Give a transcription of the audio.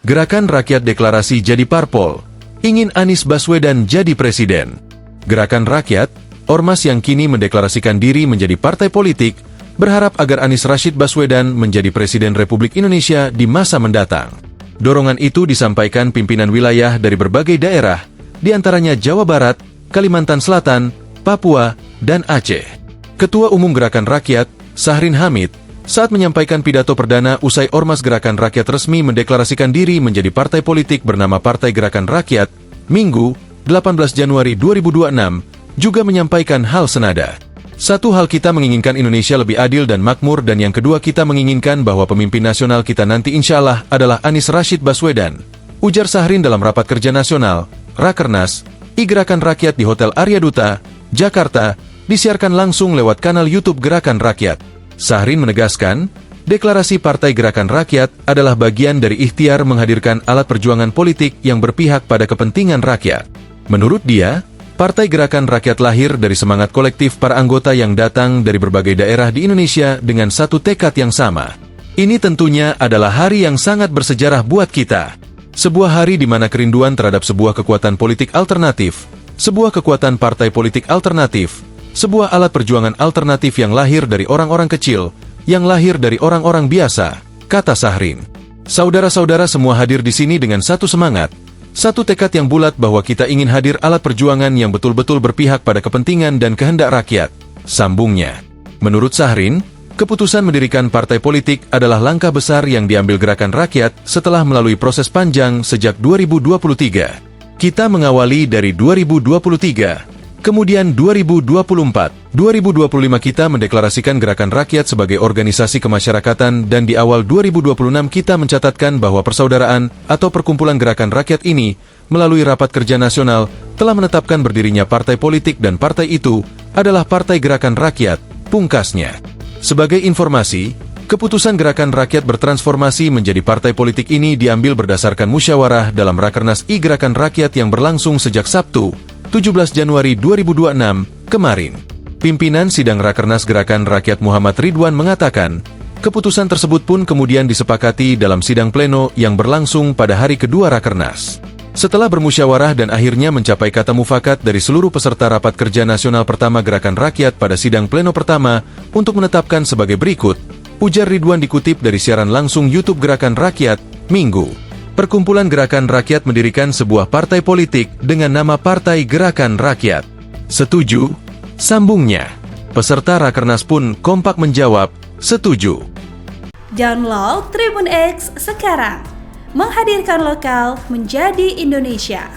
Gerakan Rakyat Deklarasi jadi parpol, ingin Anies Baswedan jadi presiden. Gerakan Rakyat, ormas yang kini mendeklarasikan diri menjadi partai politik, berharap agar Anies Rashid Baswedan menjadi Presiden Republik Indonesia di masa mendatang. Dorongan itu disampaikan pimpinan wilayah dari berbagai daerah, di antaranya Jawa Barat, Kalimantan Selatan, Papua, dan Aceh. Ketua Umum Gerakan Rakyat, Sahrin Hamid, saat menyampaikan pidato perdana usai Ormas Gerakan Rakyat resmi mendeklarasikan diri menjadi partai politik bernama Partai Gerakan Rakyat, Minggu, 18 Januari 2026, juga menyampaikan hal senada. Satu hal kita menginginkan Indonesia lebih adil dan makmur, dan yang kedua kita menginginkan bahwa pemimpin nasional kita nanti insya Allah adalah Anies Rashid Baswedan, ujar Sahrin dalam rapat kerja nasional, Rakernas, Gerakan Rakyat di Hotel Arya Duta, Jakarta, disiarkan langsung lewat kanal YouTube Gerakan Rakyat. Sahrin menegaskan, deklarasi Partai Gerakan Rakyat adalah bagian dari ikhtiar menghadirkan alat perjuangan politik yang berpihak pada kepentingan rakyat. Menurut dia, Partai Gerakan Rakyat lahir dari semangat kolektif para anggota yang datang dari berbagai daerah di Indonesia dengan satu tekad yang sama. Ini tentunya adalah hari yang sangat bersejarah buat kita. Sebuah hari di mana kerinduan terhadap sebuah kekuatan politik alternatif, sebuah kekuatan partai politik alternatif, sebuah alat perjuangan alternatif yang lahir dari orang-orang kecil, yang lahir dari orang-orang biasa, kata Sahrin. Saudara-saudara semua hadir di sini dengan satu semangat, satu tekad yang bulat bahwa kita ingin hadir alat perjuangan yang betul-betul berpihak pada kepentingan dan kehendak rakyat, sambungnya. Menurut Sahrin, keputusan mendirikan partai politik adalah langkah besar yang diambil Gerakan Rakyat setelah melalui proses panjang sejak 2023. Kita mengawali dari 2023, kemudian 2024, 2025 kita mendeklarasikan Gerakan Rakyat sebagai organisasi kemasyarakatan, dan di awal 2026 kita mencatatkan bahwa persaudaraan atau perkumpulan Gerakan Rakyat ini melalui rapat kerja nasional telah menetapkan berdirinya partai politik, dan partai itu adalah Partai Gerakan Rakyat, pungkasnya. Sebagai informasi, keputusan Gerakan Rakyat bertransformasi menjadi partai politik ini diambil berdasarkan musyawarah dalam Rakernas Gerakan Rakyat yang berlangsung sejak Sabtu, 17 Januari 2026, kemarin. Pimpinan Sidang Rakernas Gerakan Rakyat Muhammad Ridwan mengatakan, keputusan tersebut pun kemudian disepakati dalam sidang pleno yang berlangsung pada hari kedua Rakernas. Setelah bermusyawarah dan akhirnya mencapai kata mufakat dari seluruh peserta rapat kerja nasional pertama Gerakan Rakyat pada sidang pleno pertama untuk menetapkan sebagai berikut, ujar Ridwan dikutip dari siaran langsung YouTube Gerakan Rakyat, Minggu. Perkumpulan Gerakan Rakyat mendirikan sebuah partai politik dengan nama Partai Gerakan Rakyat. Setuju? Sambungnya. Peserta Rakernas pun kompak menjawab, setuju. Download Tribun X sekarang. Menghadirkan lokal menjadi Indonesia.